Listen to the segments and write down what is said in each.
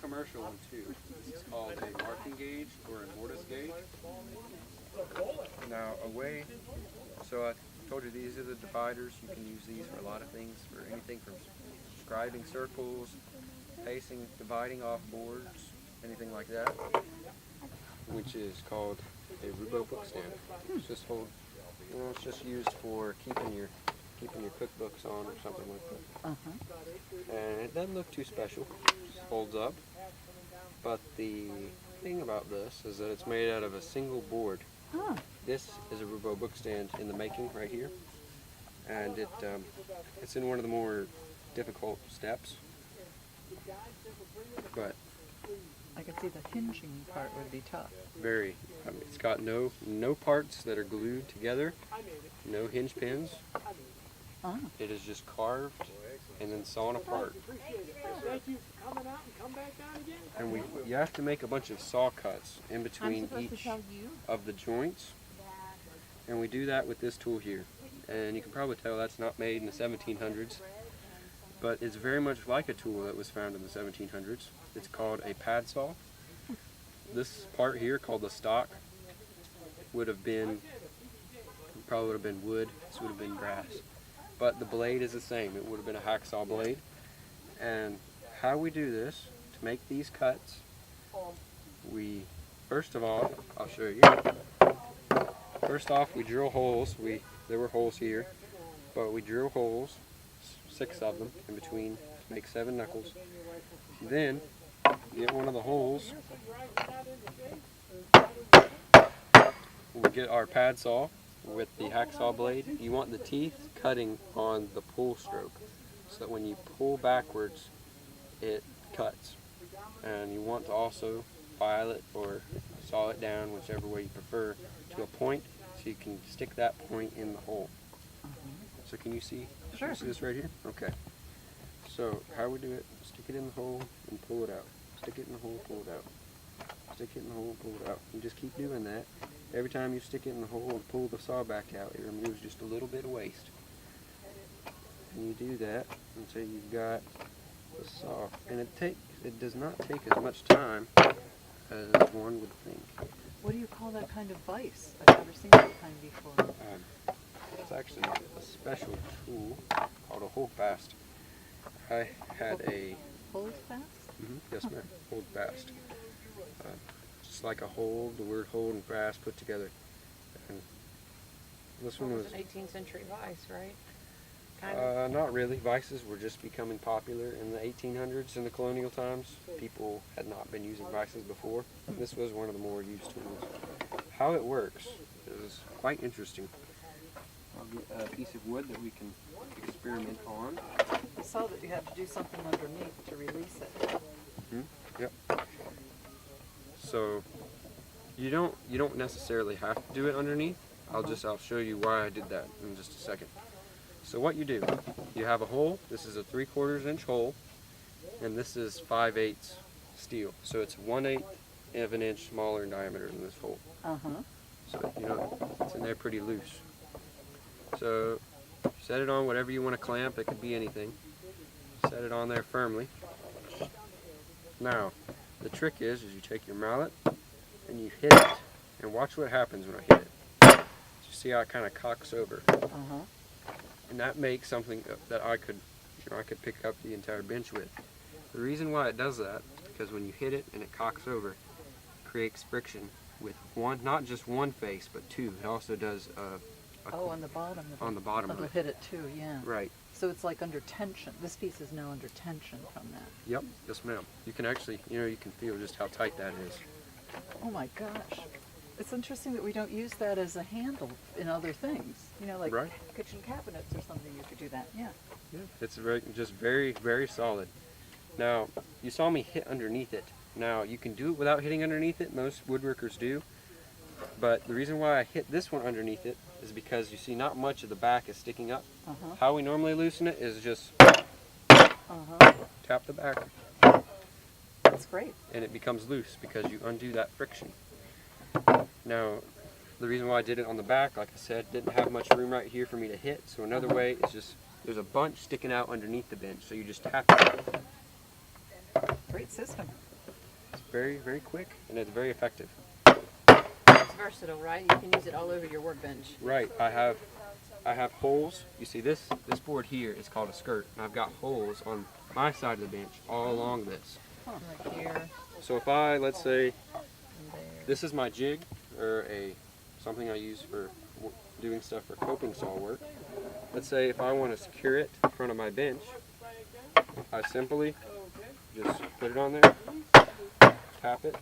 commercial one too. It's called a marking gauge or a mortise gauge. Now so I told you these are the dividers. You can use these for a lot of things, for anything from scribing circles, dividing off boards, anything like that, which is called a Roubo book stand. It's just it's just used for keeping your cookbooks on or something like that. And it doesn't look too special. It just folds up. But the thing about this is that it's made out of a single board. This is a Roubo book stand in the making right here, and it's in one of the more difficult steps. But I can see the hinging part would be tough. Very. It's got no parts that are glued together, no hinge pins. It is just carved and then sawn apart. And you have to make a bunch of saw cuts in between each of the joints. And we do that with this tool here. And you can probably tell that's not made in the 1700s, but it's very much like a tool that was found in the 1700s. It's called a pad saw. This part here, called the stock, probably would have been wood. This would have been brass. But the blade is the same. It would have been a hacksaw blade. And how we do this, to make these cuts, first of all, I'll show you. First off, we drill holes. There were holes here, but we drill holes, 6 of them in between, to make 7 knuckles. Then, get one of the holes. We get our pad saw with the hacksaw blade. You want the teeth cutting on the pull stroke, so that when you pull backwards, it cuts. And you want to also file it or saw it down, whichever way you prefer, to a point, so you can stick that point in the hole. So can you see? Sure. You see this right here? Okay. So how we do it, stick it in the hole and pull it out. Stick it in the hole, pull it out. Stick it in the hole, pull it out. You just keep doing that. Every time you stick it in the hole and pull the saw back out, it removes just a little bit of waste. And you do that until you've got the saw. And it does not take as much time as one would think. What do you call that kind of vise? I've never seen that kind before. It's actually a special tool called a holdfast. I had a... Holdfast? Yes, ma'am. Holdfast. Just like a hold, the word hold and fast put together. And this one was an 18th century vice, right? Kind of. Not really. Vices were just becoming popular in the 1800s, in the colonial times. People had not been using vices before. This was one of the more used tools. How it works is quite interesting. I'll get a piece of wood that we can experiment on. I saw that you had to do something underneath to release it. Yep. So you don't necessarily have to do it underneath. I'll show you why I did that in just a second. So what you do, you have a hole. This is a 3/4 inch hole, and this is 5/8 steel. So it's 1/8 of an inch smaller in diameter than this hole. So it's in there pretty loose. So set it on whatever you want to clamp. It could be anything. Set it on there firmly. Now, the trick is you take your mallet and you hit it, and watch what happens when I hit it. You see how it kind of cocks over, and that makes something that I could pick up the entire bench with. The reason why it does that is because when you hit it and it cocks over, it creates friction with not just one face, but 2. It also does on the bottom. On the bottom of It'll it. hit it too, yeah. Right. So it's like under tension. This piece is now under tension from that. Yep. Yes, ma'am. You can actually, you can feel just how tight that is. Oh my gosh. It's interesting that we don't use that as a handle in other things. Like Right. kitchen cabinets or something, you could do that. Yeah. Yeah. It's very, very solid. Now, you saw me hit underneath it. Now, you can do it without hitting underneath it. Most woodworkers do. But the reason why I hit this one underneath it is because you see not much of the back is sticking up. How we normally loosen it is just tap the back. That's great. And it becomes loose because you undo that friction. Now, the reason why I did it on the back, like I said, didn't have much room right here for me to hit. So another way is just, there's a bunch sticking out underneath the bench, so you just tap it. Great system. very, very quick, and it's very effective. It's versatile, right? You can use it all over your workbench. Right. I have holes. You see this board here is called a skirt, and I've got holes on my side of the bench all along this. Like here So if I, let's say, and there. this is my jig, or something I use for doing stuff for coping saw work. Let's say if I want to secure it in front of my bench, I simply just put it on there, tap it.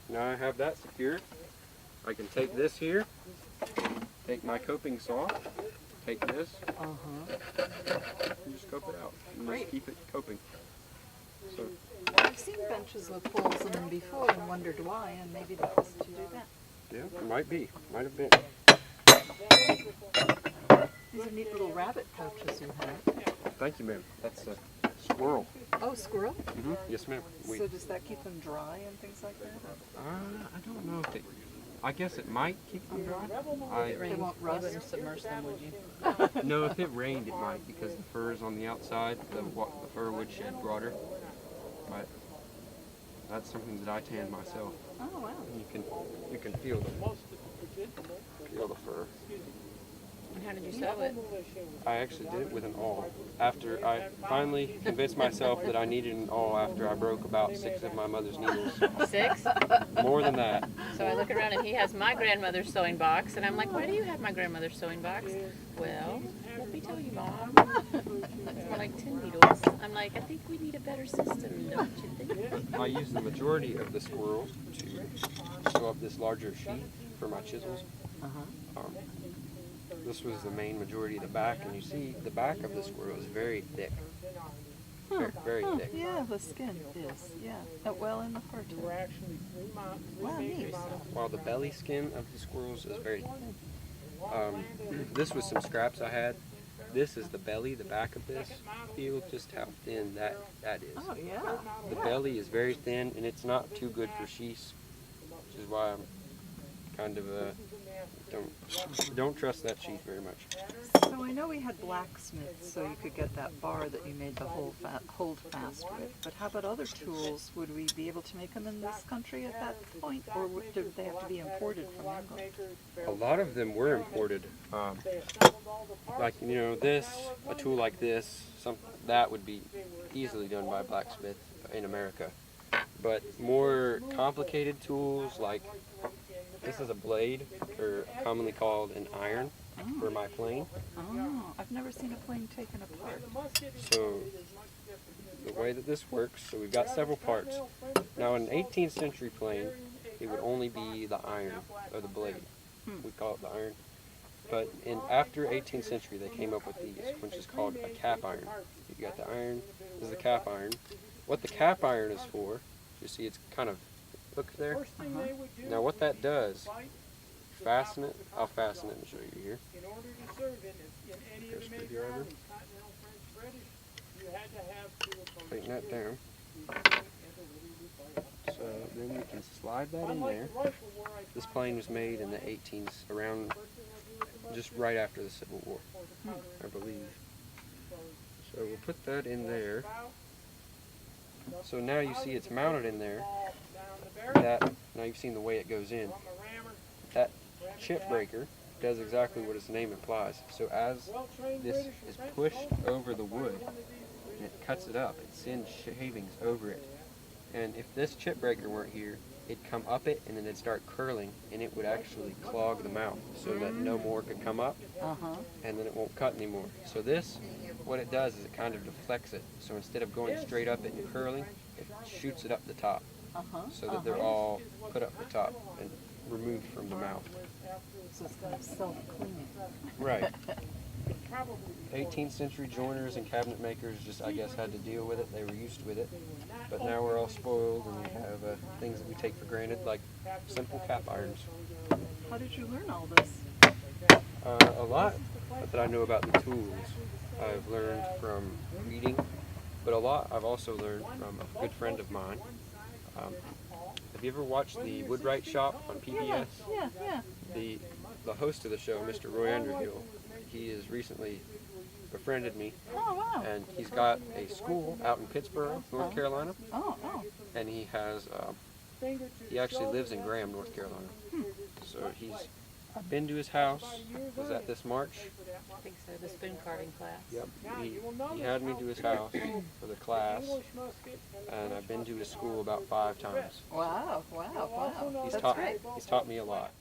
Now I have that secured. I can take this here, take my coping saw, take this, and just cope it out, and Great. just keep it coping. So I've seen benches with holes in them before and wondered why, and maybe that was to do that. yeah, it might have been. These are neat little rabbit pouches you have. Thank you, ma'am. That's a squirrel. Oh, squirrel? Yes, ma'am. So does that keep them dry and things like that? I don't know if it. I guess it might keep them dry. If it rains, won't you rust? wouldn't submerge them, would you? No, if it rained, it might, because the fur is on the outside. The fur would shed broader. But that's something that I tan myself. Oh, wow. You can feel the fur. And how did you sew it? I actually did it with an awl. After I finally convinced myself that I needed an awl after I broke about 6 of my mother's needles. 6? More than that. So I look around and he has my grandmother's sewing box, and I'm like, why do you have my grandmother's sewing box? Well, let me tell you, Mom. It's more like 10 needles. I'm like, I think we need a better system, don't you think? I used the majority of the squirrels to sew up this larger sheet for my chisels. This was the main majority of the back, and you see the back of the squirrel is very thick. Very thick. Yeah, the skin is, yeah. Well, in the fur too. Wow, neat. While the belly skin of the squirrels is very thin. This was some scraps I had. This is the belly, the back of this. Feel just how thin that is. Oh, yeah. The belly is very thin, and it's not too good for sheaths, which is why I'm kind of don't trust that sheath very much. So I know we had blacksmiths, so you could get that bar that you made the hold fast with. But how about other tools? Would we be able to make them in this country at that point, or do they have to be imported from England? A lot of them were imported. Like, a tool like this, that would be easily done by a blacksmith in America. But more complicated tools, like this is a blade, or commonly called an iron, for my plane. Oh, I've never seen a plane taken apart. So the way that this works, so we've got several parts. Now in an 18th century plane, it would only be the iron, or the blade. We call it the iron. But after 18th century, they came up with these, which is called a cap iron. You got the iron, this is the cap iron. What the cap iron is for, you see it's kind of hooked there. Now what that does, fasten it, I'll fasten it and show you here. Go screwdriver. Tighten that down. So then we can slide that in there. This plane was made in the 18s, around just right after the Civil War, I believe. So we'll put that in there. So now you see it's mounted in there. Now you've seen the way it goes in. That chip breaker does exactly what its name implies. So as this is pushed over the wood and it cuts it up, it sends shavings over it. And if this chip breaker weren't here, it'd come up it and then it'd start curling, and it would actually clog the mouth so that no more could come up, and then it won't cut anymore. So this, what it does is it kind of deflects it. So instead of going straight up it and curling, it shoots it up the top, so that they're all put up the top and removed from the mouth. So it's kind of self-cleaning. Right. 18th century joiners and cabinet makers just, I guess, had to deal with it. They were used with it. But now we're all spoiled, and we have things that we take for granted, like simple cap irons. How did you learn all this? A lot that I know about the tools I've learned from reading, but a lot I've also learned from a good friend of mine. Have you ever watched the Woodwright Shop on PBS? Yeah. The host of the show, Mr. Roy Underhill, he has recently befriended me, Oh, wow. and he's got a school out in Pittsburgh, North Carolina. Oh. and he has he actually lives in Graham, North Carolina. So I've been to his house. Was that this March? I think so. The spoon carving class. Yep. He had me to his house for the class, and I've been to his school about 5 times. Wow, wow, wow. He's That's taught great. he's taught me a lot.